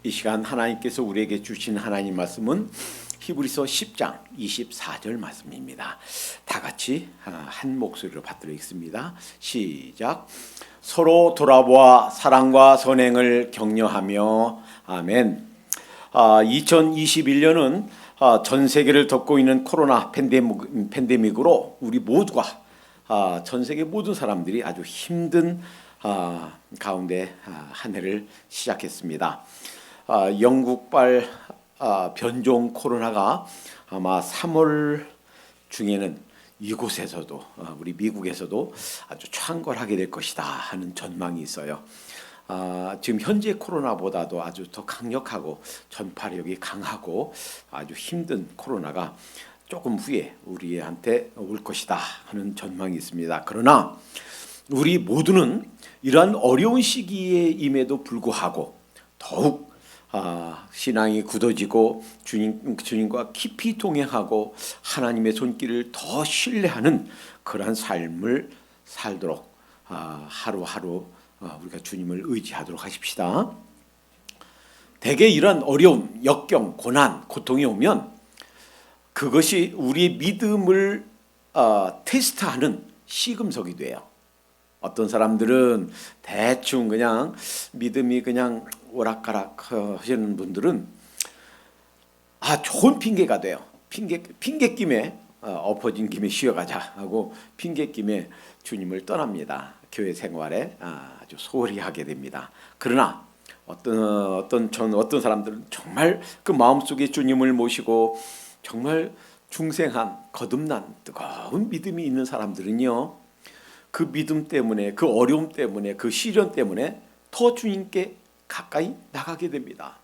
이 시간 하나님께서 우리에게 주신 하나님 말씀은 히브리서 10장 24절 말씀입니다. 다 같이 한 목소리로 받들어 읽습니다. 시작. 서로 돌아보아 사랑과 선행을 격려하며 아멘. 2021년은 전 세계를 덮고 있는 코로나 팬데믹으로 우리 모두가 전 세계 모든 사람들이 아주 힘든 가운데 한 해를 시작했습니다. 영국발 변종 코로나가 아마 3월 중에는 이곳에서도 우리 미국에서도 아주 창궐하게 될 것이다 하는 전망이 있어요. 지금 현재 코로나보다도 아주 더 강력하고 전파력이 강하고 아주 힘든 코로나가 조금 후에 우리한테 올 것이다 하는 전망이 있습니다. 그러나 우리 모두는 이러한 어려운 시기에 임에도 불구하고 더욱 신앙이 굳어지고 주님과 깊이 동행하고 하나님의 손길을 더 신뢰하는 그러한 삶을 살도록 하루하루 우리가 주님을 의지하도록 하십시다. 대개 이런 어려움, 역경, 고난, 고통이 오면 그것이 우리의 믿음을 테스트하는 시금석이 돼요. 어떤 사람들은 대충 그냥 믿음이 그냥 오락가락 하시는 분들은 좋은 핑계가 돼요. 핑계김에 엎어진 김에 쉬어가자 하고 핑계김에 주님을 떠납니다. 교회 생활에 아주 소홀히 하게 됩니다. 그러나 어떤 사람들은 정말 그 마음속에 주님을 모시고 정말 중생한 거듭난 뜨거운 믿음이 있는 사람들은요, 그 믿음 때문에, 그 어려움 때문에, 그 시련 때문에 더 주님께 가까이 나가게 됩니다.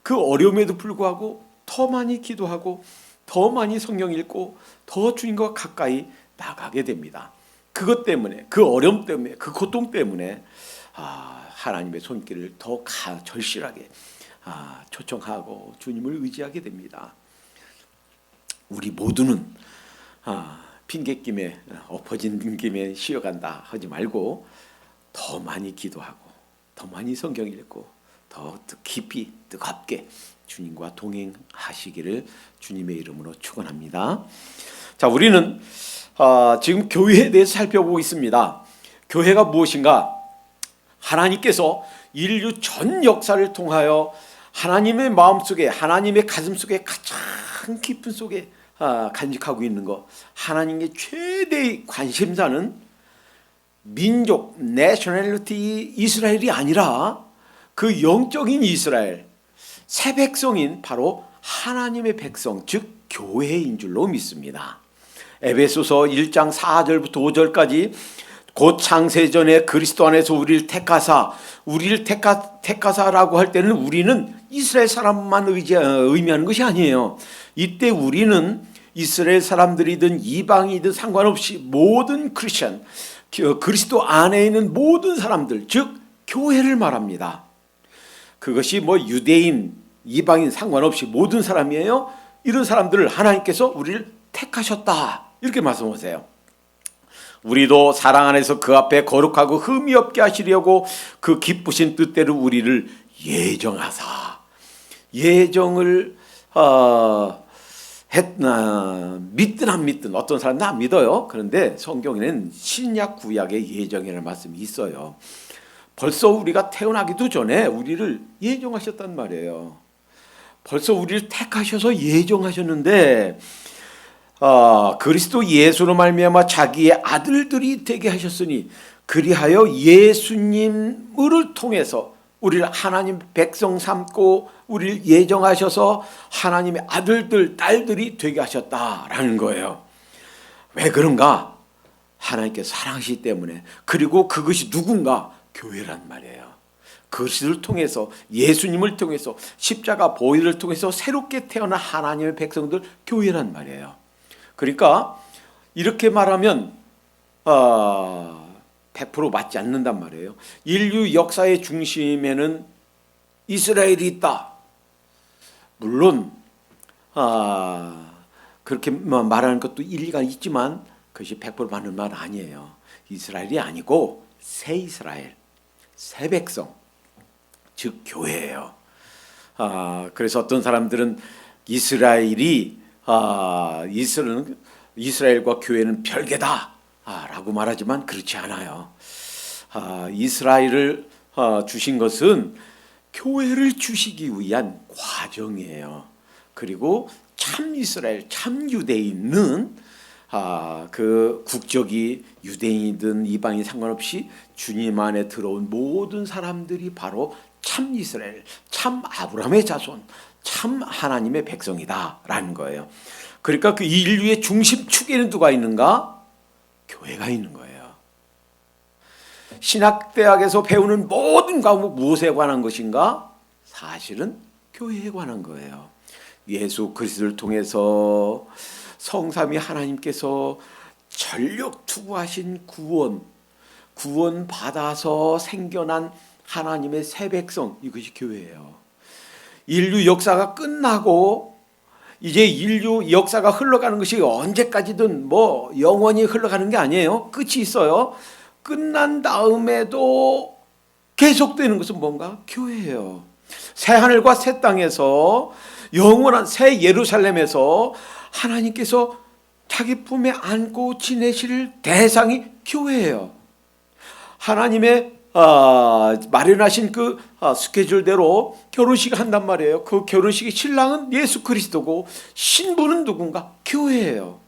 그 어려움에도 불구하고 더 많이 기도하고 더 많이 성경 읽고 더 주님과 가까이 나가게 됩니다. 그것 때문에, 그 어려움 때문에, 그 고통 때문에 하나님의 손길을 더 절실하게 초청하고 주님을 의지하게 됩니다. 우리 모두는 핑계김에 엎어진 김에 쉬어간다 하지 말고 더 많이 기도하고 더 많이 성경 읽고 더 깊이 뜨겁게 주님과 동행하시기를 주님의 이름으로 축원합니다. 자, 우리는 지금 교회에 대해서 살펴보고 있습니다. 교회가 무엇인가? 하나님께서 인류 전 역사를 통하여 하나님의 마음속에, 하나님의 가슴속에 가장 깊은 속에 간직하고 있는 것, 하나님의 최대의 관심사는 민족, 내셔널리티 이스라엘이 아니라 그 영적인 이스라엘, 새 백성인 바로 하나님의 백성, 즉 교회인 줄로 믿습니다. 에베소서 1장 4절부터 5절까지 곧 창세전에 그리스도 안에서 우리를 택하사라고 할 때는 우리는 이스라엘 사람만 의미하는 것이 아니에요. 이때 우리는 이스라엘 사람들이든 이방이든 상관없이 모든 크리스천, 그리스도 안에 있는 모든 사람들, 즉 교회를 말합니다. 그것이 유대인, 이방인 상관없이 모든 사람이에요. 이런 사람들을 하나님께서 우리를 택하셨다 이렇게 말씀하세요. 우리도 사랑 안에서 그 앞에 거룩하고 흠이 없게 하시려고 그 기쁘신 뜻대로 우리를 예정하사, 예정을 믿든 안 믿든 어떤 사람은 안 믿어요. 그런데 성경에는 신약 구약의 예정이라는 말씀이 있어요. 벌써 우리가 태어나기도 전에 우리를 예정하셨단 말이에요. 벌써 우리를 택하셔서 예정하셨는데 그리스도 예수로 말미암아 자기의 아들들이 되게 하셨으니 그리하여 예수님을 통해서 우리를 하나님 백성 삼고 우리를 예정하셔서 하나님의 아들들, 딸들이 되게 하셨다라는 거예요. 왜 그런가? 하나님께서 사랑하시기 때문에. 그리고 그것이 누군가? 교회란 말이에요. 그것을 통해서, 예수님을 통해서, 십자가 보혈을 통해서 새롭게 태어난 하나님의 백성들, 교회란 말이에요. 그러니까 이렇게 말하면 100% 맞지 않는단 말이에요. 인류 역사의 중심에는 이스라엘이 있다. 물론 그렇게 말하는 것도 일리가 있지만 그것이 100% 맞는 말 아니에요. 이스라엘이 아니고 새 이스라엘, 새 백성, 즉 교회예요. 그래서 어떤 사람들은 이스라엘과 교회는 별개다라고 말하지만 그렇지 않아요. 이스라엘을 주신 것은 교회를 주시기 위한 과정이에요. 그리고 참 이스라엘, 참 유대인은 그 국적이 유대인이든 이방인 상관없이 주님 안에 들어온 모든 사람들이 바로 참 이스라엘, 참 아브라함의 자손, 참 하나님의 백성이다라는 거예요. 그러니까 그 인류의 중심축에는 누가 있는가? 교회가 있는 거예요. 신학대학에서 배우는 모든 과목 무엇에 관한 것인가? 사실은 교회에 관한 거예요. 예수 그리스도를 통해서 성삼위 하나님께서 전력 투구하신 구원 받아서 생겨난 하나님의 새 백성, 이것이 교회예요. 인류 역사가 끝나고 이제 인류 역사가 흘러가는 것이 언제까지든 영원히 흘러가는 게 아니에요. 끝이 있어요. 끝난 다음에도 계속되는 것은 뭔가? 교회예요. 새 하늘과 새 땅에서 영원한 새 예루살렘에서 하나님께서 자기 품에 안고 지내실 대상이 교회예요. 하나님의 마련하신 그 스케줄대로 결혼식을 한단 말이에요. 그 결혼식의 신랑은 예수 그리스도고 신부는 누군가? 교회예요.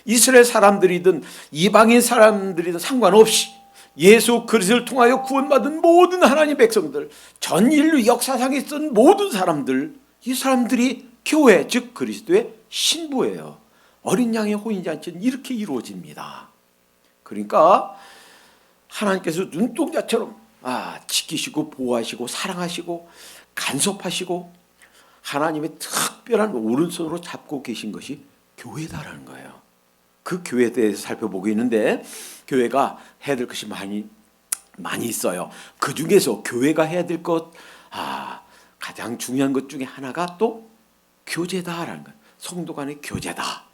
이스라엘 사람들이든 이방인 사람들이든 상관없이 예수 그리스도를 통하여 구원받은 모든 하나님 백성들, 전 인류 역사상에 있던 모든 사람들, 이 사람들이 교회, 즉 그리스도의 신부예요. 어린 양의 혼인잔치는 이렇게 이루어집니다. 그러니까 하나님께서 눈동자처럼 지키시고 보호하시고 사랑하시고 간섭하시고 하나님의 특별한 오른손으로 잡고 계신 것이 교회다라는 거예요. 그 교회에 대해서 살펴보고 있는데 교회가 해야 될 것이 많이 있어요. 그 중에서 교회가 해야 될 것 가장 중요한 것 중에 하나가 또 교제다라는 거예요. 성도 간의 교제다.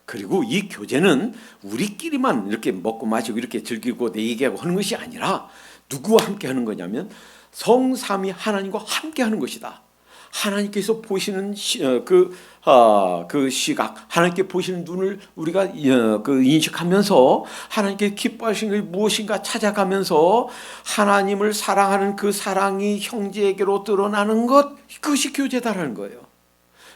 그리고 이 교제는 우리끼리만 이렇게 먹고 마시고 이렇게 즐기고 얘기하고 하는 것이 아니라 누구와 함께 하는 거냐면 성삼위 하나님과 함께 하는 것이다. 하나님께서 보시는 그 시각, 하나님께 보시는 눈을 우리가 인식하면서 하나님께 기뻐하시는 것이 무엇인가 찾아가면서 하나님을 사랑하는 그 사랑이 형제에게로 드러나는 것, 그것이 교제다라는 거예요.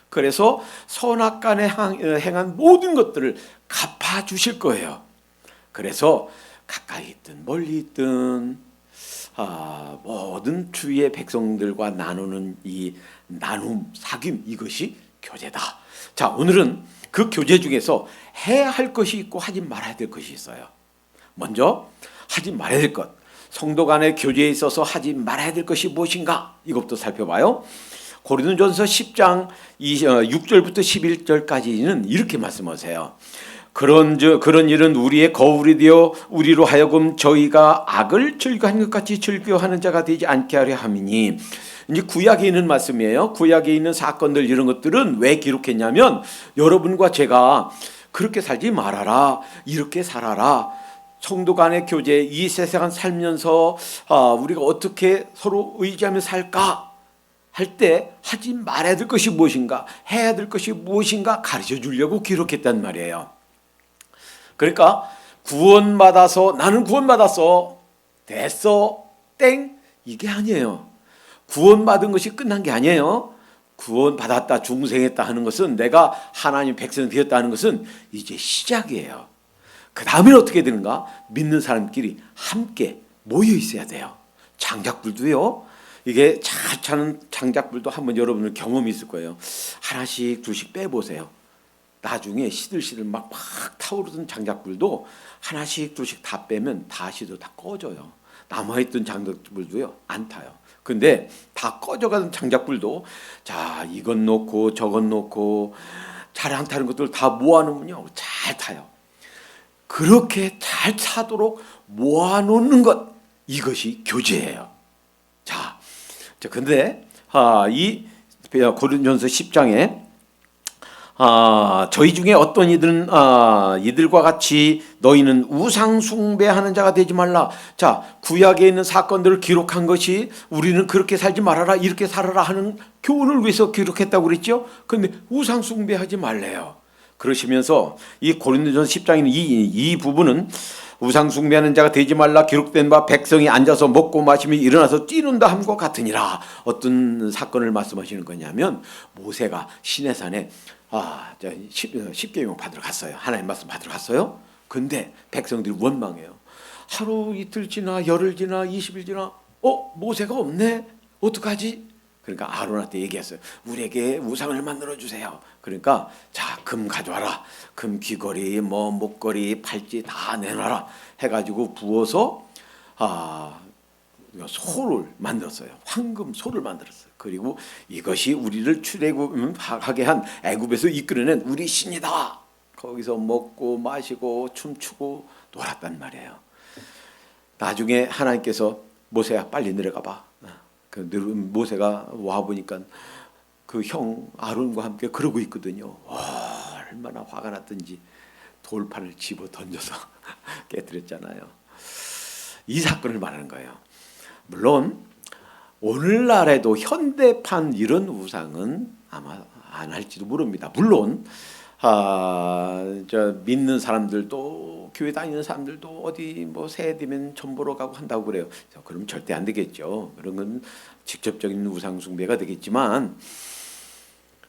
그래서 선악간에 행한 모든 것들을 갚아주실 거예요. 그래서 가까이 있든 멀리 있든 모든 주위의 백성들과 나누는 이 나눔, 사귐, 이것이 교제다. 자, 오늘은 그 교제 중에서 해야 할 것이 있고 하지 말아야 될 것이 있어요. 먼저 하지 말아야 될 것, 성도 간의 교제에 있어서 하지 말아야 될 것이 무엇인가? 이것부터 살펴봐요. 고린도전서 10장 6절부터 11절까지는 이렇게 말씀하세요. 그런 일은 우리의 거울이 되어 우리로 하여금 저희가 악을 즐겨하는 것 같이 즐겨하는 자가 되지 않게 하려 함이니. 이제 구약에 있는 말씀이에요. 구약에 있는 사건들 이런 것들은 왜 기록했냐면 여러분과 제가 그렇게 살지 말아라, 이렇게 살아라, 성도 간의 교제, 이 세상을 살면서 우리가 어떻게 서로 의지하며 살까 할 때 하지 말아야 될 것이 무엇인가, 해야 될 것이 무엇인가 가르쳐 주려고 기록했단 말이에요. 그러니까 구원받아서 나는 구원받았어, 됐어, 땡, 이게 아니에요. 구원받은 것이 끝난 게 아니에요. 구원받았다, 중생했다 하는 것은, 내가 하나님 백성 되었다 하는 것은 이제 시작이에요. 그 다음에는 어떻게 되는가? 믿는 사람끼리 함께 모여 있어야 돼요. 장작불도요, 이게 잘 차는 장작불도 한번 여러분들 경험이 있을 거예요. 하나씩 둘씩 빼보세요. 나중에 시들시들 막 타오르던 장작불도 하나씩 둘씩 다 빼면 다시도 다 꺼져요. 남아있던 장작불도요 안 타요. 근데 다 꺼져가는 장작불도 이건 놓고 저건 놓고 잘 안 타는 것들 다 모아놓으면요 잘 타요. 그렇게 잘 타도록 모아놓는 것, 이것이 교제예요. 근데 이 고린도전서 10장에 저희 중에 어떤 이들은 이들과 같이 너희는 우상 숭배하는 자가 되지 말라. 자, 구약에 있는 사건들을 기록한 것이 우리는 그렇게 살지 말아라, 이렇게 살아라 하는 교훈을 위해서 기록했다고 그랬죠. 그런데 우상 숭배하지 말래요. 그러시면서 이 고린도전서 10장에 있는 이 부분은 우상 숭배하는 자가 되지 말라 기록된 바 백성이 앉아서 먹고 마시며 일어나서 뛰는다 함과 같으니라. 어떤 사건을 말씀하시는 거냐면 모세가 시내산에 십계명 받으러 갔어요. 하나님 말씀 받으러 갔어요. 근데 백성들이 원망해요. 하루 이틀 지나 열흘 지나 20일 지나 모세가 없네. 어떡하지? 그러니까 아론한테 얘기했어요. 우리에게 우상을 만들어 주세요. 그러니까 자, 금 가져와라. 금 귀걸이, 목걸이, 팔찌 다 내놔라. 해가지고 부어서 소를 만들었어요. 황금 소를 만들었어요. 그리고 이것이 우리를 출애굽하게 한 애굽에서 이끌어낸 우리 신이다. 거기서 먹고 마시고 춤추고 놀았단 말이에요. 나중에 하나님께서 모세야 빨리 내려가 봐. 모세가 와 보니까 그 형 아론과 함께 그러고 있거든요. 얼마나 화가 났던지 돌판을 집어 던져서 깨뜨렸잖아요. 이 사건을 말하는 거예요. 물론 오늘날에도 현대판 이런 우상은 아마 안 할지도 모릅니다. 물론 믿는 사람들도 교회 다니는 사람들도 어디 새해 되면 전 보러 가고 한다고 그래요. 그럼 절대 안 되겠죠. 그런 건 직접적인 우상 숭배가 되겠지만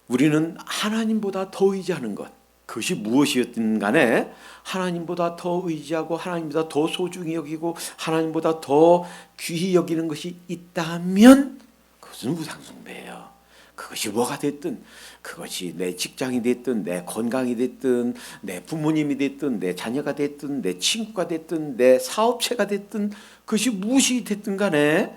우리는 하나님보다 더 의지하는 것, 그것이 무엇이었든 간에 하나님보다 더 의지하고 하나님보다 더 소중히 여기고 하나님보다 더 귀히 여기는 것이 있다면 그것은 우상 숭배예요. 그것이 뭐가 됐든, 그것이 내 직장이 됐든 내 건강이 됐든 내 부모님이 됐든 내 자녀가 됐든 내 친구가 됐든 내 사업체가 됐든 그것이 무엇이 됐든 간에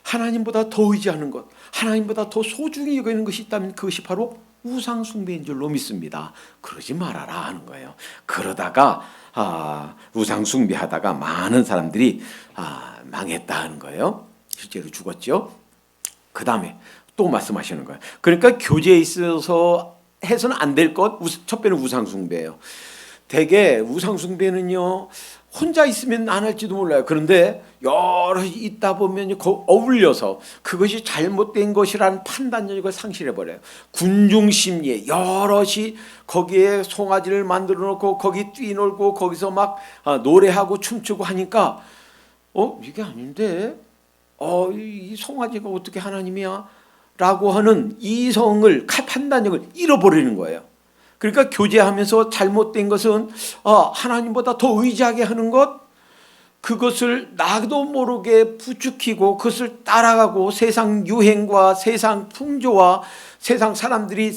하나님보다 더 의지하는 것, 하나님보다 더 소중히 여기는 것이 있다면 그것이 바로 우상 숭배인 줄로 믿습니다. 그러지 말아라 하는 거예요. 그러다가 우상 숭배하다가 많은 사람들이 망했다 하는 거예요. 실제로 죽었죠. 그 다음에 또 말씀하시는 거예요. 그러니까 교제에 있어서 해서는 안 될 것, 첫 번째는 우상 숭배예요. 대개 우상 숭배는요, 혼자 있으면 안 할지도 몰라요. 그런데 여럿이 있다 보면 어울려서 그것이 잘못된 것이라는 판단력을 상실해버려요. 군중심리에 여럿이 거기에 송아지를 만들어 놓고 거기 뛰놀고 거기서 막 노래하고 춤추고 하니까 이게 아닌데 이 송아지가 어떻게 하나님이야? 라고 하는 이성을, 판단력을 잃어버리는 거예요. 그러니까 교제하면서 잘못된 것은 하나님보다 더 의지하게 하는 것, 그것을 나도 모르게 부추기고 그것을 따라가고 세상 유행과 세상 풍조와 세상 사람들이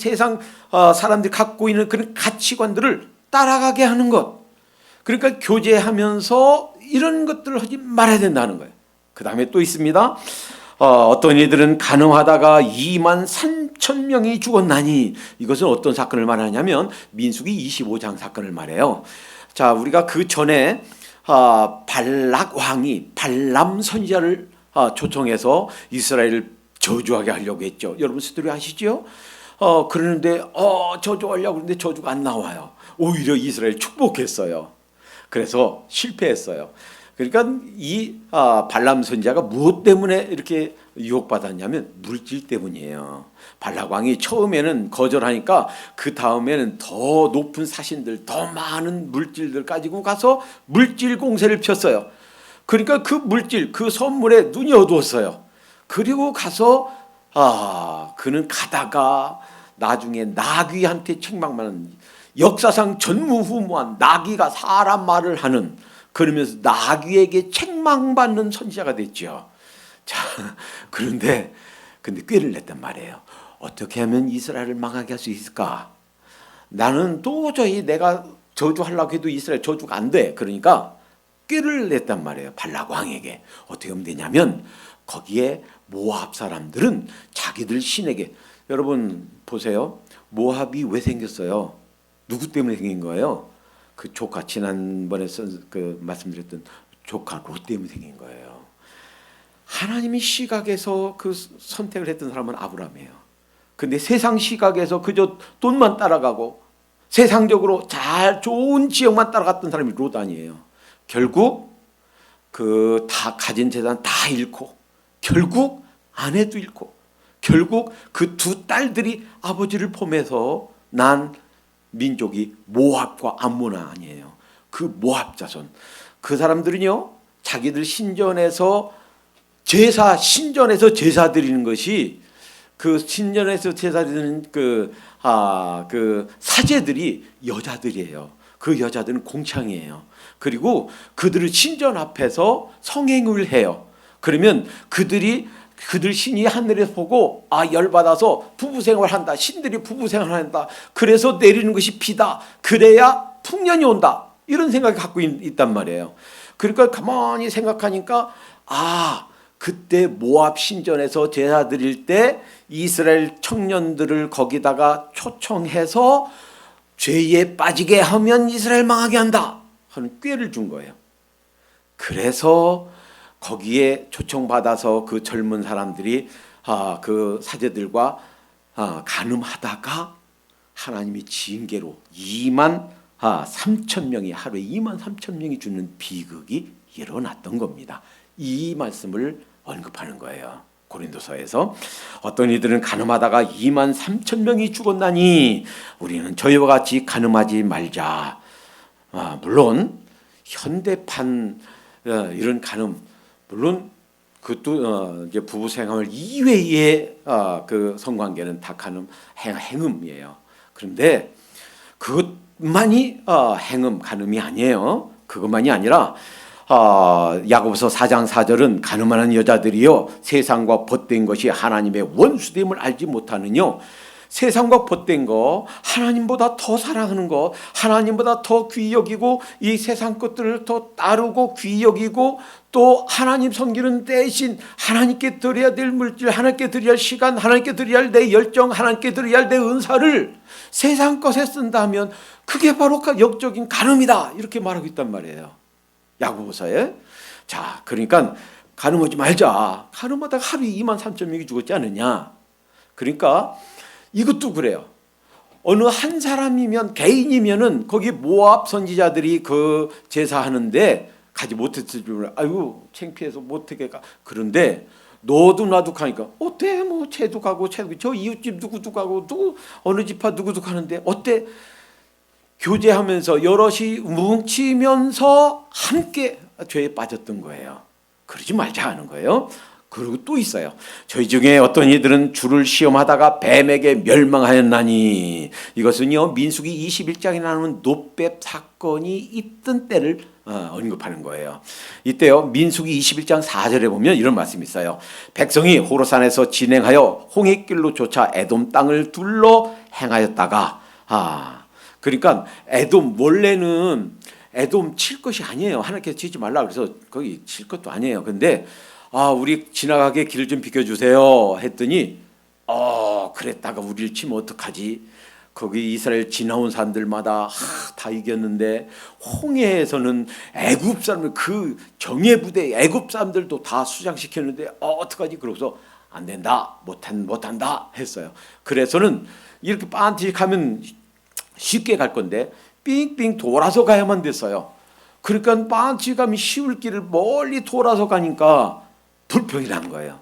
갖고 있는 그런 가치관들을 따라가게 하는 것. 그러니까 교제하면서 이런 것들을 하지 말아야 된다는 거예요. 그 다음에 또 있습니다. 어떤 이들은 간음하다가 2만 3천 명이 죽었나니, 이것은 어떤 사건을 말하냐면 민수기 25장 사건을 말해요. 자, 우리가 그 전에 발락 왕이 발람 선지자를 초청해서 이스라엘을 저주하게 하려고 했죠. 여러분 스토리 아시죠? 그러는데 저주하려고 그러는데 저주가 안 나와요. 오히려 이스라엘 축복했어요. 그래서 실패했어요. 그러니까 이 발람 선지자가 무엇 때문에 이렇게 유혹받았냐면 물질 때문이에요. 발락 왕이 처음에는 거절하니까 그 다음에는 더 높은 사신들, 더 많은 물질들 가지고 가서 물질 공세를 폈어요. 그러니까 그 물질, 그 선물에 눈이 어두웠어요. 그리고 가서 그는 가다가 나중에 나귀한테 책망받는, 역사상 전무후무한 나귀가 사람 말을 하는, 그러면서 나귀에게 책망받는 선지자가 됐죠. 자, 근데 꾀를 냈단 말이에요. 어떻게 하면 이스라엘을 망하게 할 수 있을까? 나는 도저히 내가 저주하려고 해도 이스라엘 저주가 안 돼. 그러니까 꾀를 냈단 말이에요. 발락 왕에게. 어떻게 하면 되냐면 거기에 모압 사람들은 자기들 신에게, 여러분 보세요. 모압이 왜 생겼어요? 누구 때문에 생긴 거예요? 그 조카, 지난번에 말씀드렸던 조카 롯 때문에 생긴 거예요. 하나님이 시각에서 그 선택을 했던 사람은 아브라함이에요. 근데 세상 시각에서 그저 돈만 따라가고 세상적으로 잘 좋은 지역만 따라갔던 사람이 롯 아니에요. 결국 그 다 가진 재산 다 잃고, 결국 아내도 잃고, 결국 그 두 딸들이 아버지를 포함해서 난 민족이 모압과 암몬 아니에요. 그 모압 자손. 그 사람들은요, 자기들 신전에서 제사 드리는 것이, 그 신전에서 제사 드리는 그 사제들이 여자들이에요. 그 여자들은 공창이에요. 그리고 그들을 신전 앞에서 성행을 해요. 그러면 그들 신이 하늘에서 보고 열받아서 부부생활한다. 신들이 부부생활한다. 그래서 내리는 것이 비다. 그래야 풍년이 온다. 이런 생각을 갖고 있단 말이에요. 그러니까 가만히 생각하니까 그때 모압 신전에서 제사 드릴 때 이스라엘 청년들을 거기다가 초청해서 죄에 빠지게 하면 이스라엘 망하게 한다 하는 꾀를 준 거예요. 그래서 거기에 초청받아서 그 젊은 사람들이 그 사제들과 간음하다가 하나님이 징계로 2만 3천 명이, 하루에 2만 3천 명이 죽는 비극이 일어났던 겁니다. 이 말씀을 언급하는 거예요. 고린도서에서 어떤 이들은 간음하다가 2만 3천 명이 죽었나니 우리는 저희와 같이 간음하지 말자. 물론 현대판 이런 간음, 물론 그것도 이제 부부 생활 이외의 그 성관계는 다 간음, 행음이에요. 그런데 그것만이 행음, 간음이 아니에요. 그것만이 아니라 야고보서 4장 4절은 가늠하는 여자들이여 세상과 벗된 것이 하나님의 원수됨을 알지 못하느뇨. 세상과 벗된 거, 하나님보다 더 사랑하는 거, 하나님보다 더 귀히 여기고 이 세상 것들을 더 따르고 귀히 여기고 또 하나님 섬기는 대신 하나님께 드려야 될 물질, 하나님께 드려야 할 시간, 하나님께 드려야 할 내 열정, 하나님께 드려야 할 내 은사를 세상 것에 쓴다면 그게 바로 역적인 간음이다. 이렇게 말하고 있단 말이에요. 야고보서에. 자, 그러니까 간음하지 말자. 간음하다가 하루에 2만 3천 명이 죽었지 않느냐. 그러니까 이것도 그래요. 어느 한 사람이면, 개인이면은 거기 모압 선지자들이 그 제사하는데 가지 못했을 줄, 아이고 창피해서 못하게 가. 그런데 너도 나도 가니까 어때? 뭐 쟤도 가고 저 이웃집 누구도 가고 누구 어느 집화 누구도 가는데 어때? 교제하면서 여럿이 뭉치면서 함께 죄에 빠졌던 거예요. 그러지 말자 하는 거예요. 그리고 또 있어요. 저희 중에 어떤 이들은 주를 시험하다가 뱀에게 멸망하였나니, 이것은요 민수기 21장에 나오는 놋뱀 사건이 있던 때를 언급하는 거예요. 이때요 민수기 21장 4절에 보면 이런 말씀이 있어요. 백성이 호로산에서 진행하여 홍해길로 쫓아 에돔 땅을 둘러 행하였다가 그러니까 에돔, 원래는 에돔 칠 것이 아니에요. 하나님께서 치지 말라 그래서 거기 칠 것도 아니에요. 근데 우리 지나가게 길 좀 비켜주세요 했더니 그랬다가 우리를 치면 어떡하지? 거기 이스라엘 지나온 사람들마다 다 이겼는데 홍해에서는 애굽 사람들, 그 정예 부대 애굽 사람들도 다 수장시켰는데 어떡하지? 그러고서 안 된다, 못한다 했어요. 그래서는 이렇게 빤티하면 쉽게 갈 건데 삥삥 돌아서 가야만 됐어요. 그러니까 빤치 가면 쉬울 길을 멀리 돌아서 가니까 불평이 난 거예요.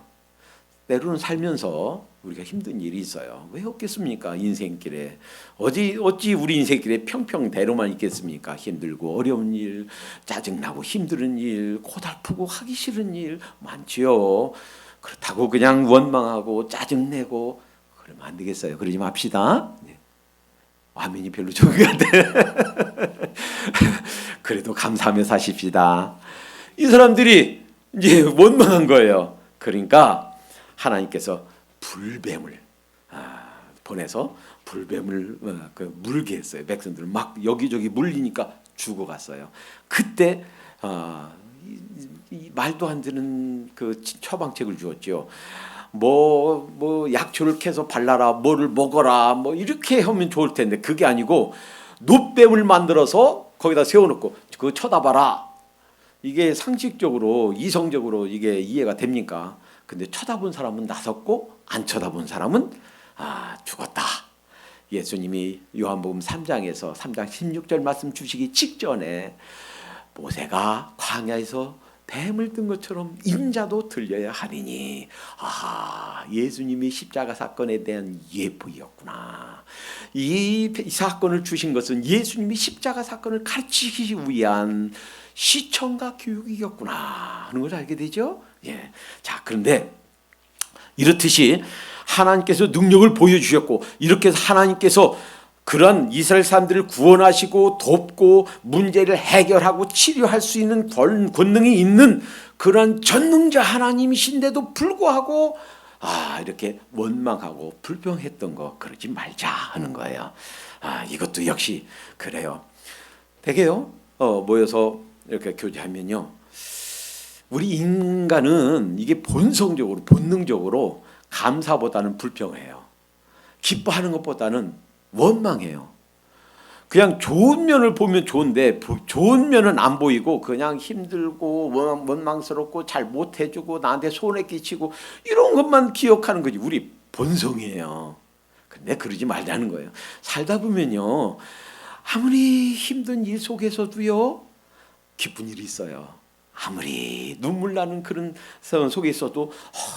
때로는 살면서 우리가 힘든 일이 있어요. 왜 없겠습니까? 인생길에 어찌 우리 인생길에 평평대로만 있겠습니까? 힘들고 어려운 일, 짜증나고 힘든 일, 고달프고 하기 싫은 일 많지요. 그렇다고 그냥 원망하고 짜증내고 그러면 안 되겠어요. 그러지 맙시다. 화면이 별로 좋은 것 같아요. 그래도 감사하며 사십시다. 이 사람들이 이제 원망한 거예요. 그러니까 하나님께서 불뱀을 보내서 불뱀을 물게 했어요. 백성들 막 여기저기 물리니까 죽어갔어요. 그때 말도 안 되는 그 처방책을 주었죠. 뭐 약초를 캐서 발라라, 뭐를 먹어라, 뭐 이렇게 하면 좋을 텐데 그게 아니고 놋뱀을 만들어서 거기다 세워놓고 그거 쳐다봐라. 이게 상식적으로 이성적으로 이게 이해가 됩니까? 근데 쳐다본 사람은 나섰고 안 쳐다본 사람은 죽었다. 예수님이 요한복음 3장에서 3장 16절 말씀 주시기 직전에 모세가 광야에서 뱀을 뜬 것처럼 인자도 들려야 하리니, 예수님이 십자가 사건에 대한 예표였구나. 이 사건을 주신 것은 예수님이 십자가 사건을 가르치기 위한 시청과 교육이었구나 하는 걸 알게 되죠. 예. 자, 그런데 이렇듯이 하나님께서 능력을 보여주셨고, 이렇게 해서 하나님께서 그런 이스라엘 사람들을 구원하시고 돕고 문제를 해결하고 치료할 수 있는 권능이 있는 그런 전능자 하나님이신데도 불구하고 이렇게 원망하고 불평했던 거 그러지 말자 하는 거예요. 이것도 역시 그래요. 되게요. 모여서 이렇게 교제하면요, 우리 인간은 이게 본성적으로 본능적으로 감사보다는 불평해요. 기뻐하는 것보다는 원망해요. 그냥 좋은 면을 보면 좋은데 좋은 면은 안 보이고 그냥 힘들고 원망스럽고 잘 못해주고 나한테 손해 끼치고 이런 것만 기억하는 거지. 우리 본성이에요. 근데 그러지 말자는 거예요. 살다 보면요, 아무리 힘든 일 속에서도요 기쁜 일이 있어요. 아무리 눈물 나는 그런 속에 있어도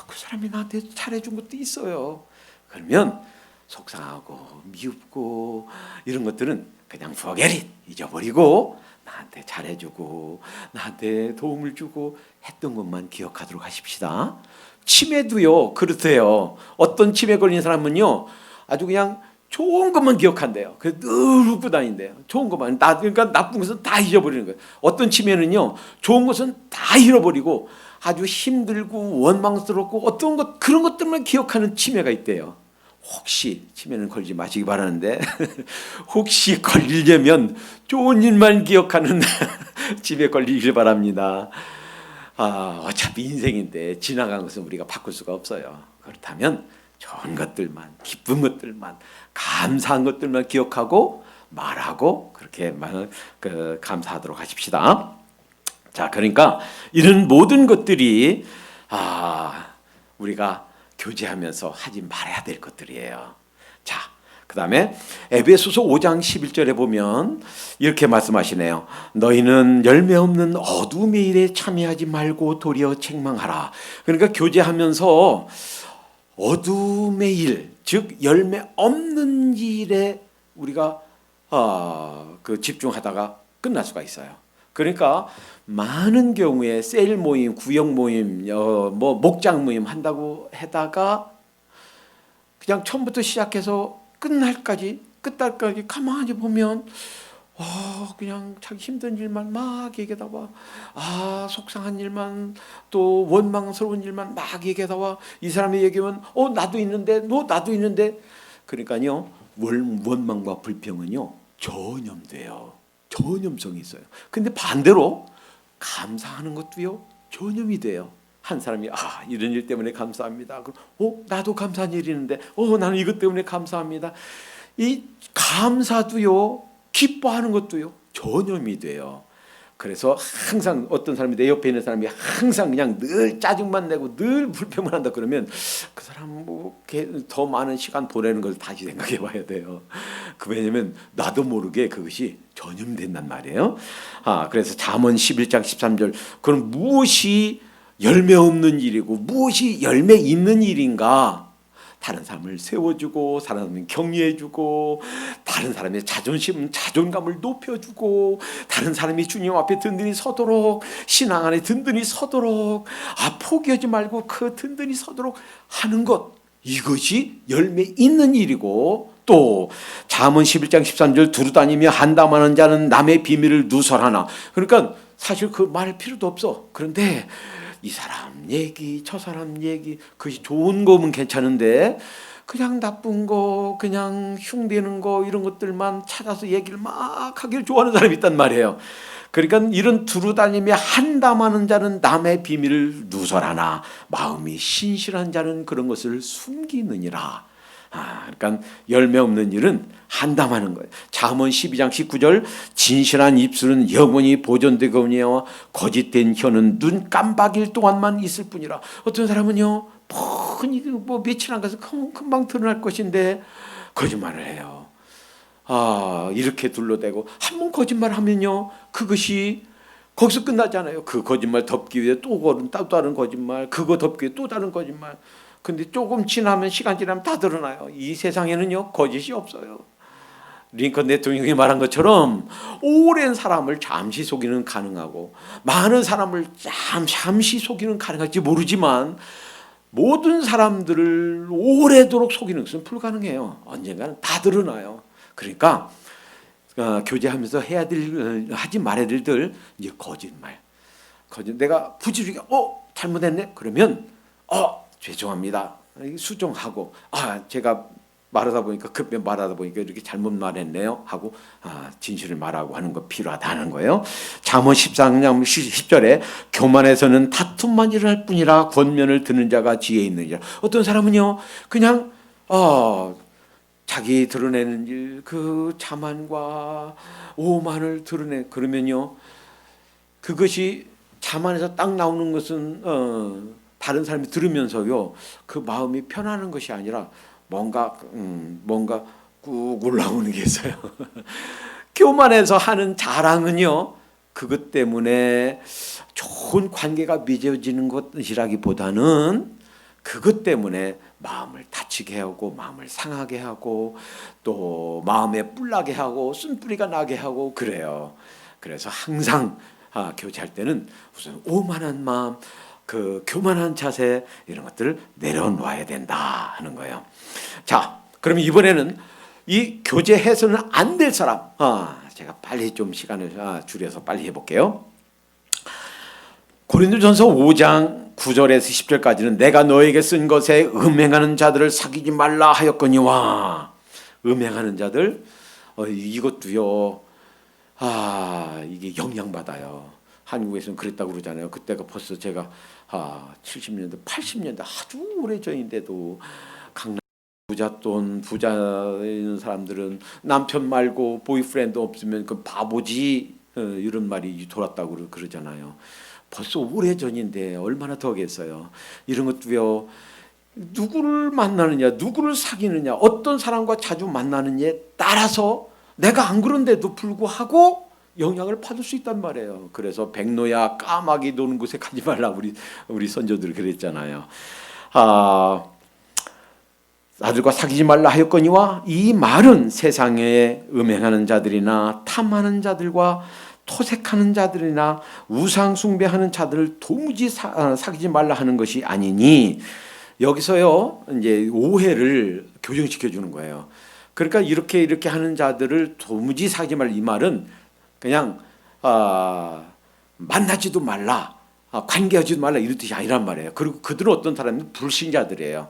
그 사람이 나한테 잘해준 것도 있어요. 그러면 속상하고 미흡고 이런 것들은 그냥 forget it, 잊어버리고 나한테 잘해주고 나한테 도움을 주고 했던 것만 기억하도록 하십시다. 치매도요 그렇대요. 어떤 치매 걸린 사람은요 아주 그냥 좋은 것만 기억한대요. 그래서 늘 웃고 다닌대요. 좋은 것만. 그러니까 나쁜 것은 다 잊어버리는 거예요. 어떤 치매는요 좋은 것은 다 잃어버리고 아주 힘들고 원망스럽고 어떤 것 그런 것들만 기억하는 치매가 있대요. 혹시 치매는 걸지 마시기 바라는데 혹시 걸리려면 좋은 일만 기억하는 치매 걸리길 바랍니다. 어차피 인생인데 지나간 것은 우리가 바꿀 수가 없어요. 그렇다면 좋은 것들만, 기쁜 것들만, 감사한 것들만 기억하고 말하고 그렇게 감사하도록 하십시다. 자, 그러니까 이런 모든 것들이 우리가 교제하면서 하지 말아야 될 것들이에요. 자, 그 다음에 에베소서 5장 11절에 보면 이렇게 말씀하시네요. 너희는 열매 없는 어둠의 일에 참여하지 말고 도리어 책망하라. 그러니까 교제하면서 어둠의 일, 즉 열매 없는 일에 우리가 집중하다가 끝날 수가 있어요. 그러니까 많은 경우에 셀 모임, 구역 모임, 목장 모임 한다고 하다가 그냥 처음부터 시작해서 끝날까지 가만히 보면 그냥 자기 힘든 일만 막 얘기하다가 속상한 일만 또 원망스러운 일만 막 얘기하다가 이 사람이 얘기하면 나도 있는데 나도 있는데 그러니까요 원망과 불평은요 전염돼요. 전염성이 있어요. 근데 반대로 감사하는 것도요 전염이 돼요. 한 사람이 이런 일 때문에 감사합니다. 그럼 나도 감사한 일이 있는데 나는 이것 때문에 감사합니다. 이 감사도요 기뻐하는 것도요 전염이 돼요. 그래서 항상 어떤 사람이 내 옆에 있는 사람이 항상 그냥 늘 짜증만 내고 늘 불평만 한다 그러면 그 사람 더 많은 시간 보내는 걸 다시 생각해 봐야 돼요. 왜냐면 나도 모르게 그것이 전염된단 말이에요. 그래서 잠언 11장 13절 그럼 무엇이 열매 없는 일이고 무엇이 열매 있는 일인가? 다른 사람을 세워주고 다른 사람을 격려해주고 다른 사람의 자존감을 높여주고 다른 사람이 주님 앞에 든든히 서도록 신앙 안에 든든히 서도록 포기하지 말고 그 든든히 서도록 하는 것 이것이 열매 있는 일이고 또 잠언 11장 13절 두루다니며 한담하는 자는 남의 비밀을 누설하나 그러니까 사실 그 말할 필요도 없어. 그런데 이 사람 얘기 저 사람 얘기 그것이 좋은 거면 괜찮은데 그냥 나쁜 거 그냥 흉대는 거 이런 것들만 찾아서 얘기를 막 하기를 좋아하는 사람이 있단 말이에요. 그러니까 이런 두루다니며 한담하는 자는 남의 비밀을 누설하나 마음이 신실한 자는 그런 것을 숨기느니라. 그러니까 열매 없는 일은 한담하는 거예요. 잠언 12장 19절 진실한 입술은 영원히 보존되거니와 거짓된 혀는 눈 깜박일 동안만 있을 뿐이라. 어떤 사람은요 흔히 뭐 며칠 안 가서 금방 드러날 것인데 거짓말을 해요. 이렇게 둘러대고 한 번 거짓말하면요, 그것이 거기서 끝나지 않아요. 그 거짓말 덮기 위해 또 다른 거짓말, 그거 덮기 위해 또 다른 거짓말. 근데 조금 지나면, 시간 지나면 다 드러나요. 이 세상에는요, 거짓이 없어요. 링컨 대통령이 말한 것처럼 오랜 사람을 잠시 속이는 가능하고 많은 사람을 잠시 속이는 가능할지 모르지만 모든 사람들을 오래도록 속이는 것은 불가능해요. 언젠가는 다 드러나요. 그러니까 교제하면서 하지 말아야 될 이제 거짓말. 내가 부지런히 잘못했네. 그러면 죄송합니다. 수정하고 제가 급히 말하다 보니까 이렇게 잘못 말했네요 하고 진실을 말하고 하는 거 필요하다는 거예요. 잠언 14장 10절에 교만에서는 다툼만 일어날 뿐이라 권면을 듣는 자가 지혜 있느니라. 어떤 사람은요 그냥 자기 드러내는 일, 그 자만과 오만을 그러면요 그것이 자만에서 딱 나오는 것은 다른 사람이 들으면서요 그 마음이 편안한 것이 아니라 뭔가 꾹 올라오는 게 있어요. 교만해서 하는 자랑은요 그것 때문에 좋은 관계가 맺어지는 것이라기보다는 그것 때문에 마음을 다치게 하고 마음을 상하게 하고 또 마음에 뿔나게 하고 쓴뿌리가 나게 하고 그래요. 그래서 항상 교제할 때는 우선 오만한 마음, 그 교만한 자세 이런 것들을 내려놓아야 된다 하는 거예요. 자, 그럼 이번에는 이 교제해서는 안 될 사람, 제가 빨리 좀 시간을 줄여서 빨리 해볼게요. 고린도전서 5장 9절에서 10절까지는 내가 너에게 쓴 것에 음행하는 자들을 사귀지 말라 하였거니와. 음행하는 자들, 이것도요 이게 영향받아요. 한국에서는 그랬다고 그러잖아요. 그때가 벌써 제가 70년대 80년대 아주 오래전인데도 강남 부자 있는 사람들은 남편 말고 보이프렌드 없으면 그 바보지, 이런 말이 돌았다고 그러잖아요. 벌써 오래전인데 얼마나 더겠어요. 이런 것도요 누구를 만나느냐, 누구를 사귀느냐, 어떤 사람과 자주 만나느냐에 따라서 내가 안 그런데도 불구하고 영향을 받을 수 있단 말이에요. 그래서 백로야 까마귀 노는 곳에 가지 말라 우리 선조들 그랬잖아요. 아들과 사귀지 말라 하였거니와. 이 말은 세상에 음행하는 자들이나 탐하는 자들과 토색하는 자들이나 우상 숭배하는 자들을 도무지 사귀지 말라 하는 것이 아니니. 여기서요 이제 오해를 교정시켜 주는 거예요. 그러니까 이렇게 하는 자들을 도무지 사귀지 말라, 이 말은 그냥 만나지도 말라, 관계하지도 말라 이런 뜻이 아니란 말이에요. 그리고 그들은 어떤 사람은 불신자들이에요.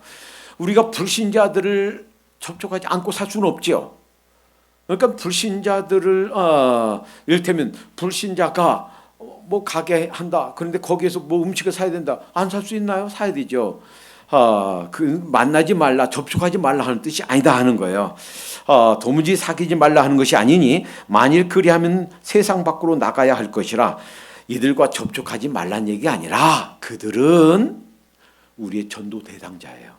우리가 불신자들을 접촉하지 않고 살 수는 없죠. 그러니까 불신자들을 이를테면 불신자가 뭐 가게 한다. 그런데 거기에서 뭐 음식을 사야 된다. 안 살 수 있나요? 사야 되죠. 그 만나지 말라, 접촉하지 말라 하는 뜻이 아니다 하는 거예요. 도무지 사귀지 말라 하는 것이 아니니 만일 그리하면 세상 밖으로 나가야 할 것이라. 이들과 접촉하지 말란 얘기가 아니라 그들은 우리의 전도 대상자예요.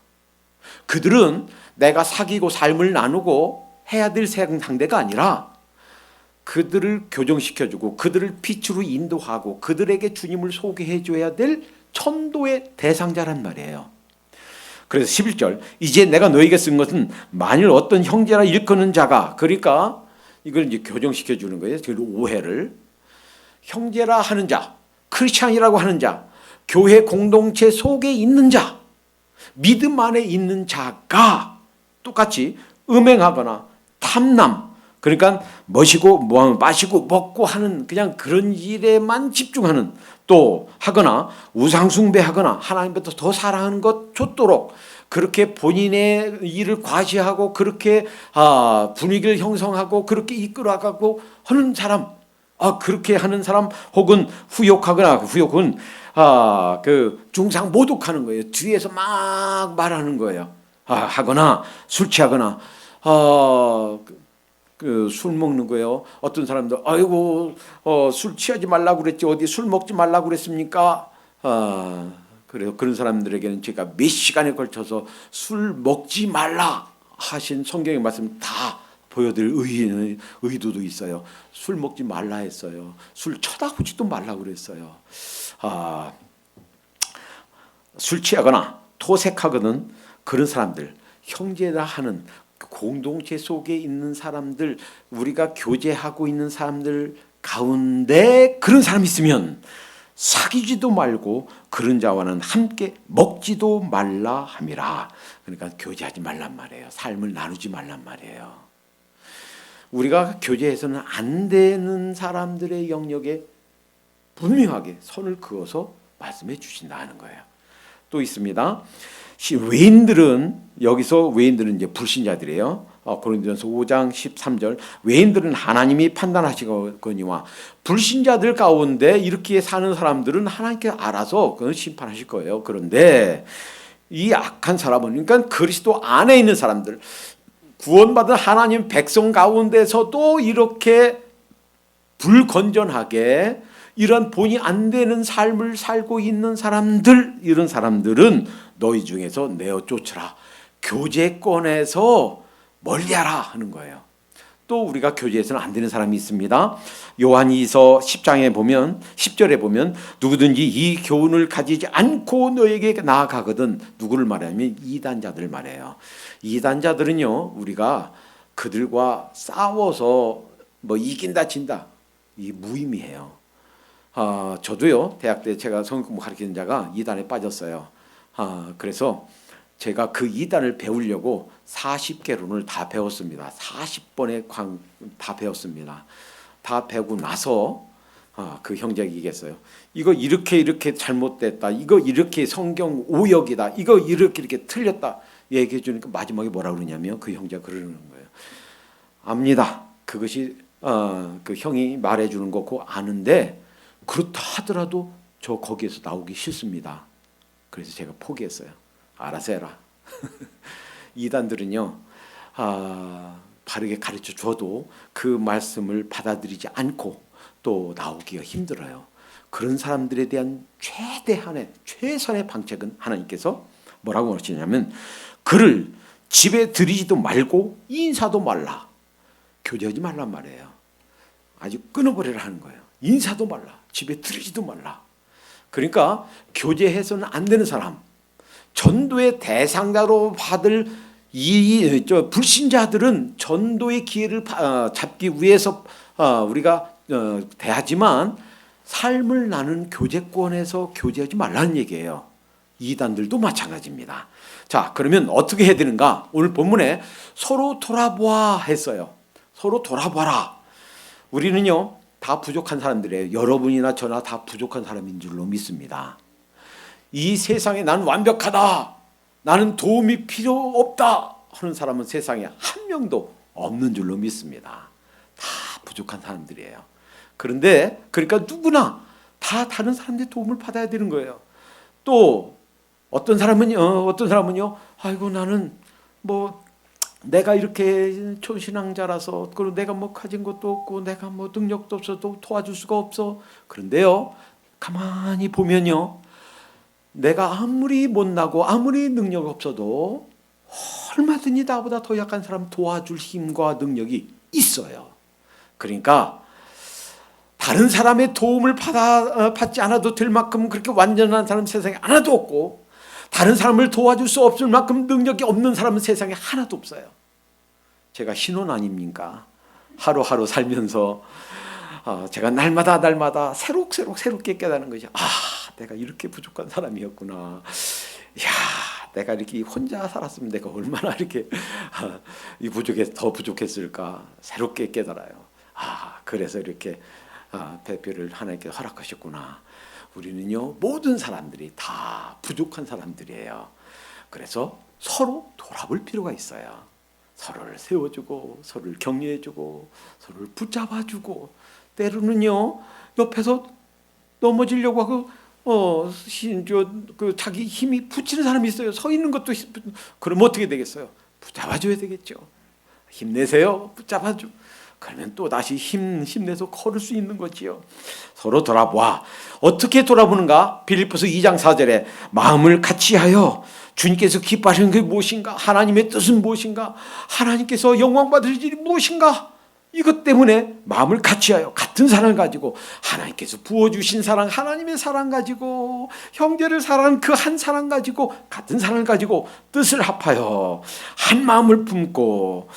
그들은 내가 사귀고 삶을 나누고 해야 될 상대가 아니라 그들을 교정시켜주고 그들을 빛으로 인도하고 그들에게 주님을 소개해줘야 될 천도의 대상자란 말이에요. 그래서 11절, 이제 내가 너에게 쓴 것은 만일 어떤 형제라 일컫는 자가, 그러니까 이걸 이제 교정시켜 주는 거예요. 그 오해를. 형제라 하는 자, 크리스찬이라고 하는 자, 교회 공동체 속에 있는 자, 믿음 안에 있는 자가 똑같이 음행하거나 탐남, 그러니까 마시고 먹고 하는 그냥 그런 일에만 집중하는, 또 하거나 우상숭배하거나 하나님보다 더 사랑하는 것 좋도록 그렇게 본인의 일을 과시하고 그렇게 분위기를 형성하고 그렇게 이끌어가고 하는 사람, 그렇게 하는 사람, 혹은 후욕은 그 중상 모독하는 거예요. 뒤에서 막 말하는 거예요. 하거나 술 취하거나 그 술 먹는 거예요. 어떤 사람들 술 취하지 말라고 그랬지 어디 술 먹지 말라고 그랬습니까? 그래서 그런 사람들에게는 제가 몇 시간에 걸쳐서 술 먹지 말라 하신 성경의 말씀 다 보여드릴 의도도 있어요. 술 먹지 말라 했어요. 술 쳐다보지도 말라 그랬어요. 술 취하거나 토색하거든 그런 사람들, 형제라 하는 공동체 속에 있는 사람들, 우리가 교제하고 있는 사람들 가운데 그런 사람이 있으면 사귀지도 말고 그런 자와는 함께 먹지도 말라 함이라. 그러니까 교제하지 말란 말이에요. 삶을 나누지 말란 말이에요. 우리가 교제해서는 안 되는 사람들의 영역에 분명하게 선을 그어서 말씀해 주신다는 거예요. 또 있습니다. 외인들은, 여기서 외인들은 이제 불신자들이에요. 고린도전서 5장 13절, 외인들은 하나님이 판단하시거니와 불신자들 가운데 이렇게 사는 사람들은 하나님께 알아서 그건 심판하실 거예요. 그런데 이 악한 사람은, 그러니까 그리스도 안에 있는 사람들, 구원받은 하나님 백성 가운데서도 이렇게 불건전하게 이런 본이 안 되는 삶을 살고 있는 사람들, 이런 사람들은 너희 중에서 내어 쫓으라, 교제권에서 멀리하라 하는 거예요. 또 우리가 교제해서는 안 되는 사람이 있습니다. 요한이서 10장에 보면 10절에 보면 누구든지 이 교훈을 가지지 않고 너에게 나아가거든, 누구를 말하냐면 이단자들 말해요. 이단자들은요, 우리가 그들과 싸워서 뭐 이긴다 진다, 이 무의미해요. 저도요, 대학 때 제가 성경 공부 가르치는 자가 이단에 빠졌어요. 그래서 제가 그 이단을 배우려고 40개론을 다 배웠습니다. 40번의 다 배웠습니다. 다 배우고 나서 그 형제가 얘기했어요. 이거 이렇게 잘못됐다. 이거 이렇게 성경 오역이다. 이거 이렇게 틀렸다. 얘기해 주니까 마지막에 뭐라 그러냐면 그 형제가 그러는 거예요. 압니다. 그것이 그 형이 말해 주는 거고 아는데 그렇다 하더라도 저 거기에서 나오기 싫습니다. 그래서 제가 포기했어요. 알아서 해라. 이단들은요, 바르게 가르쳐 줘도 그 말씀을 받아들이지 않고 또 나오기가 힘들어요. 그런 사람들에 대한 최선의 방책은 하나님께서 뭐라고 하시냐면 그를 집에 들이지도 말고 인사도 말라. 교제하지 말란 말이에요. 아주 끊어버리라 하는 거예요. 인사도 말라. 집에 들이지도 말라. 그러니까 교제해서는 안 되는 사람, 전도의 대상자로 받을 불신자들은 전도의 기회를 잡기 위해서 우리가 대하지만 삶을 나눈 교제권에서 교제하지 말라는 얘기예요. 이단들도 마찬가지입니다. 자, 그러면 어떻게 해야 되는가? 오늘 본문에 서로 돌아보아 했어요. 서로 돌아봐라. 우리는요, 다 부족한 사람들이에요. 여러분이나 저나 다 부족한 사람인 줄로 믿습니다. 이 세상에 나는 완벽하다, 나는 도움이 필요 없다 하는 사람은 세상에 한 명도 없는 줄로 믿습니다. 다 부족한 사람들이에요. 그런데 그러니까 누구나 다 다른 사람들의 도움을 받아야 되는 거예요. 또 어떤 사람은요, 아이고 나는 뭐 내가 이렇게 초신앙자라서, 그리고 내가 뭐 가진 것도 없고 내가 뭐 능력도 없어도 도와줄 수가 없어. 그런데요, 가만히 보면요, 내가 아무리 못나고 아무리 능력 없어도 얼마든지 나보다 더 약한 사람 도와줄 힘과 능력이 있어요. 그러니까 다른 사람의 도움을 받지 않아도 될 만큼 그렇게 완전한 사람 세상에 하나도 없고, 다른 사람을 도와줄 수 없을 만큼 능력이 없는 사람은 세상에 하나도 없어요. 제가 신혼 아닙니까? 하루하루 살면서 제가 날마다 새롭게 깨닫는 것이, 내가 이렇게 부족한 사람이었구나. 야, 내가 이렇게 혼자 살았으면 내가 얼마나 이렇게 더 부족했을까. 새롭게 깨달아요. 그래서 이렇게 배필을 하나님께 허락하셨구나. 우리는요, 모든 사람들이 다 부족한 사람들이에요. 그래서 서로 돌아볼 필요가 있어요. 서로를 세워주고, 서로를 격려해주고, 서로를 붙잡아주고, 때로는요, 옆에서 넘어지려고 하고, 자기 힘이 붙이는 사람이 있어요. 서 있는 것도, 그럼 어떻게 되겠어요? 붙잡아줘야 되겠죠. 힘내세요. 붙잡아줘. 그러면 또 다시 힘내서 걸을 수 있는 거지요. 서로 돌아보아. 어떻게 돌아보는가? 빌립보서 2장 4절에 마음을 같이하여 주님께서 기뻐하시는 게 무엇인가? 하나님의 뜻은 무엇인가? 하나님께서 영광 받으실 일이 무엇인가? 이것 때문에 마음을 같이하여 같은 사랑을 가지고 하나님께서 부어주신 사랑, 하나님의 사랑 가지고 형제를 사랑하는 그 한 사랑 가지고 같은 사랑을 가지고 뜻을 합하여 한 마음을 품고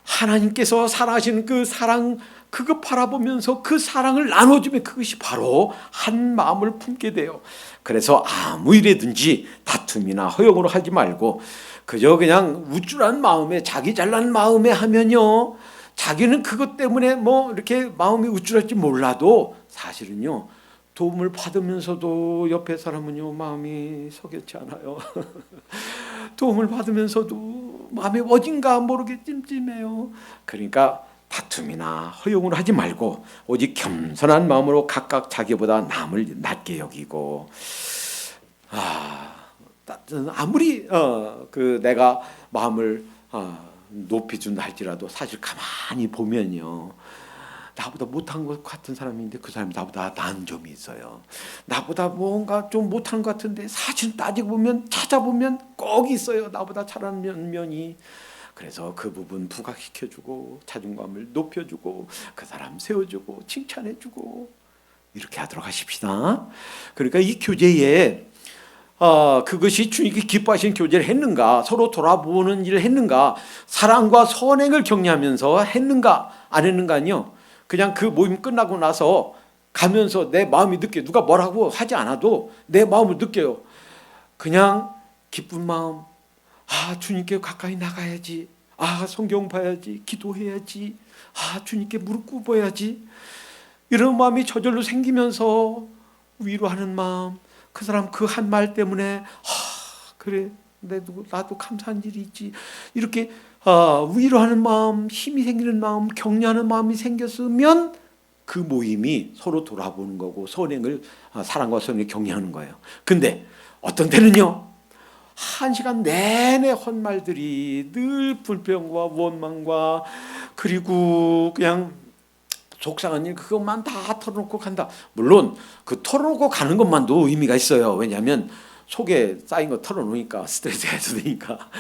하나님께서 사랑하시는 그 사랑 그거 바라보면서 그 사랑을 나눠주면 그것이 바로 한 마음을 품게 돼요. 그래서 아무 일에든지 다툼이나 허용으로 하지 말고 그저 그냥 우쭐한 마음에 자기 잘난 마음에 하면요, 자기는 그것 때문에 뭐 이렇게 마음이 우쭐할지 몰라도 사실은요, 도움을 받으면서도 옆에 사람은요 마음이 석연치 않아요. 도움을 받으면서도 마음이 어딘가 모르게 찜찜해요. 그러니까 다툼이나 허용을 하지 말고 오직 겸손한 마음으로 각각 자기보다 남을 낮게 여기고, 아무리 그 내가 마음을 높이 준다 할지라도 사실 가만히 보면요, 나보다 못한 것 같은 사람인데 그 사람이 나보다 나은 점이 있어요. 나보다 뭔가 좀 못한 것 같은데 사실 따지고 보면 찾아보면 꼭 있어요, 나보다 잘하는 면이. 그래서 그 부분 부각시켜주고 자존감을 높여주고 그 사람 세워주고 칭찬해주고 이렇게 하도록 하십시다. 그러니까 이 교제에 그것이 주님께 기뻐하시는 교제를 했는가, 서로 돌아보는 일을 했는가, 사랑과 선행을 격려하면서 했는가 안 했는가요. 그냥 그 모임 끝나고 나서 가면서 내 마음이 느껴요. 누가 뭐라고 하지 않아도 내 마음을 느껴요. 그냥 기쁜 마음, 주님께 가까이 나가야지, 성경 봐야지, 기도해야지, 주님께 무릎 꿇어야지, 이런 마음이 저절로 생기면서 위로하는 마음, 그 사람 그 한 말 때문에 그래 나도 감사한 일이 있지, 이렇게 위로하는 마음, 힘이 생기는 마음, 격려하는 마음이 생겼으면 그 모임이 서로 돌아보는 거고 선행을 사랑과 선행을 격려하는 거예요. 근데 어떤 때는요, 한 시간 내내 헛말들이 늘 불평과 원망과 그리고 그냥 속상한 일 그것만 다 털어놓고 간다. 물론 그 털어놓고 가는 것만도 의미가 있어요. 왜냐하면 속에 쌓인 거 털어놓으니까 스트레스 해소되니까.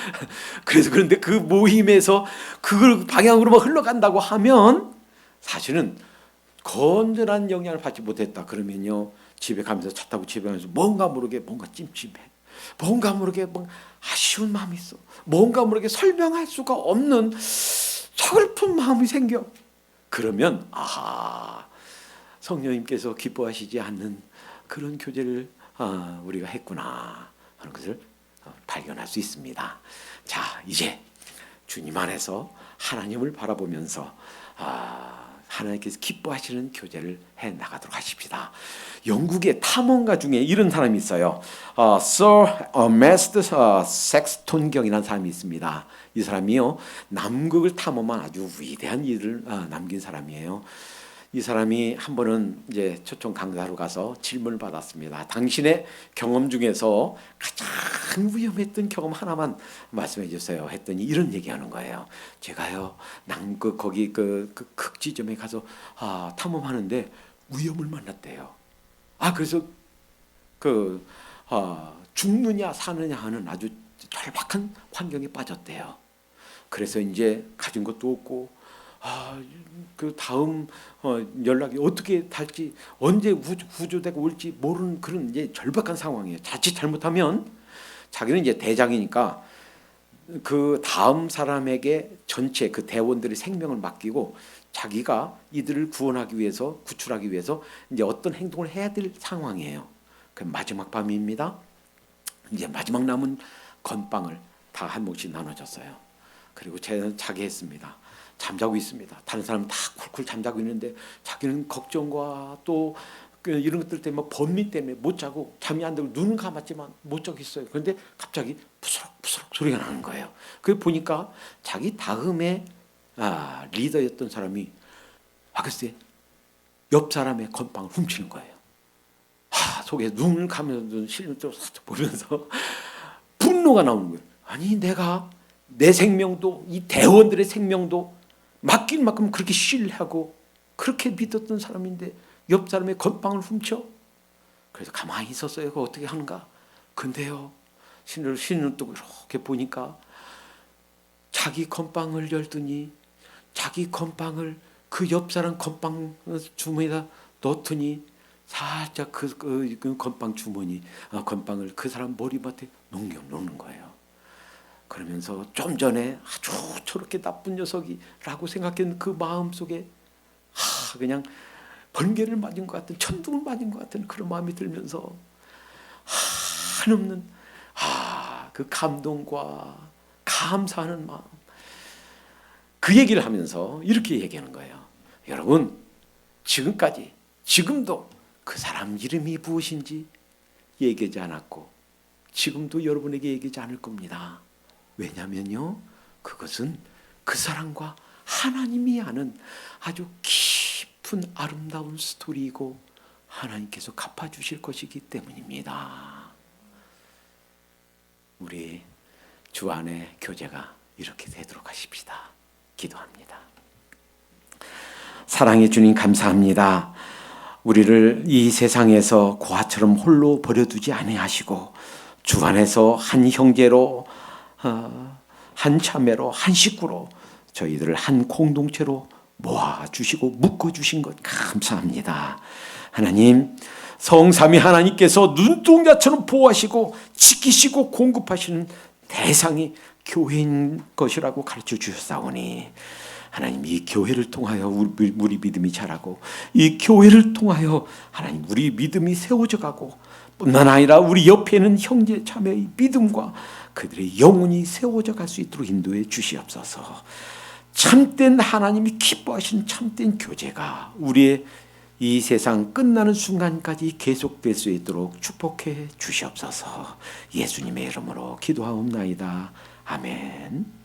그래서 그런데 그 모임에서 그걸 방향으로만 흘러간다고 하면 사실은 건전한 영향을 받지 못했다 그러면요, 집에 가면서 차 타고 집에 가면서 뭔가 모르게 뭔가 찜찜해, 뭔가 모르게 뭔가 아쉬운 마음이 있어, 뭔가 모르게 설명할 수가 없는 서글픈 마음이 생겨. 그러면 성령님께서 기뻐하시지 않는 그런 교제를 우리가 했구나 하는 것을 발견할 수 있습니다. 자, 이제 주님 안에서 하나님을 바라보면서 하나님께서 기뻐하시는 교제를 해 나가도록 하십시다. 영국의 탐험가 중에 이런 사람이 있어요. Sir Ernest 섹스톤경이라는 사람이 있습니다. 이 사람이요, 남극을 탐험한 아주 위대한 일을 남긴 사람이에요. 이 사람이 한 번은 이제 초청 강사로 가서 질문을 받았습니다. 당신의 경험 중에서 가장 위험했던 경험 하나만 말씀해 주세요 했더니 이런 얘기하는 거예요. 제가요, 남극 거기 그 극지점에 가서 탐험하는데 위험을 만났대요. 그래서 죽느냐 사느냐 하는 아주 절박한 환경에 빠졌대요. 그래서 이제 가진 것도 없고 그 다음 연락이 어떻게 달지, 언제 구조되고 올지 모르는 그런 이제 절박한 상황이에요. 자칫 잘못하면 자기는 이제 대장이니까 그 다음 사람에게 전체 그 대원들의 생명을 맡기고 자기가 이들을 구원하기 위해서, 구출하기 위해서 이제 어떤 행동을 해야 될 상황이에요. 그 마지막 밤입니다. 이제 마지막 남은 건빵을 다 한 몫씩 나눠줬어요. 그리고 자기 했습니다. 잠자고 있습니다. 다른 사람은 다 쿨쿨 잠자고 있는데 자기는 걱정과 또 이런 것들 때문에 번미 때문에 못 자고 잠이 안 들고 눈은 감았지만 못 자고 있어요. 그런데 갑자기 부스럭부스럭 소리가 나는 거예요. 그 보니까 자기 다음에 리더였던 사람이 글쎄 옆 사람의 건빵을 훔치는 거예요. 속에 눈을 감으면서 실눈으로 살짝 보면서 분노가 나오는 거예요. 아니 내가 내 생명도 이 대원들의 생명도 맡길 만큼 그렇게 신뢰하고 그렇게 믿었던 사람인데 옆 사람의 건빵을 훔쳐? 그래서 가만히 있었어요. 그거 어떻게 하는가? 근데요, 신을 뜨고 이렇게 보니까 자기 건빵을 열더니 자기 건빵을 그 옆 사람 건빵 주머니에다 넣더니 살짝 그 건빵 주머니, 건빵을 그 사람 머리맡에 놓는 거예요. 그러면서 좀 전에 아주 저렇게 나쁜 녀석이라고 생각했던 그 마음속에 그냥 번개를 맞은 것 같은, 천둥을 맞은 것 같은 그런 마음이 들면서 한없는 그 감동과 감사하는 마음, 그 얘기를 하면서 이렇게 얘기하는 거예요. 여러분, 지금도 그 사람 이름이 무엇인지 얘기하지 않았고 지금도 여러분에게 얘기하지 않을 겁니다. 왜냐면요, 그것은 그 사람과 하나님이 아는 아주 깊은 아름다운 스토리이고 하나님께서 갚아주실 것이기 때문입니다. 우리 주 안의 교제가 이렇게 되도록 하십시다. 기도합니다. 사랑의 주님, 감사합니다. 우리를 이 세상에서 고아처럼 홀로 버려두지 아니하시고 주 안에서 한 형제로, 한 자매로, 한 식구로 저희들을 한 공동체로 모아주시고 묶어주신 것 감사합니다. 하나님, 성삼위 하나님께서 눈동자처럼 보호하시고 지키시고 공급하시는 대상이 교회인 것이라고 가르쳐 주셨사오니 하나님, 이 교회를 통하여 우리 믿음이 자라고 이 교회를 통하여 하나님 우리 믿음이 세워져 가고 뿐만 아니라 우리 옆에 있는 형제 자매의 믿음과 그들의 영혼이 세워져 갈 수 있도록 인도해 주시옵소서. 참된 하나님이 기뻐하시는 참된 교제가 우리의 이 세상 끝나는 순간까지 계속될 수 있도록 축복해 주시옵소서. 예수님의 이름으로 기도하옵나이다. 아멘.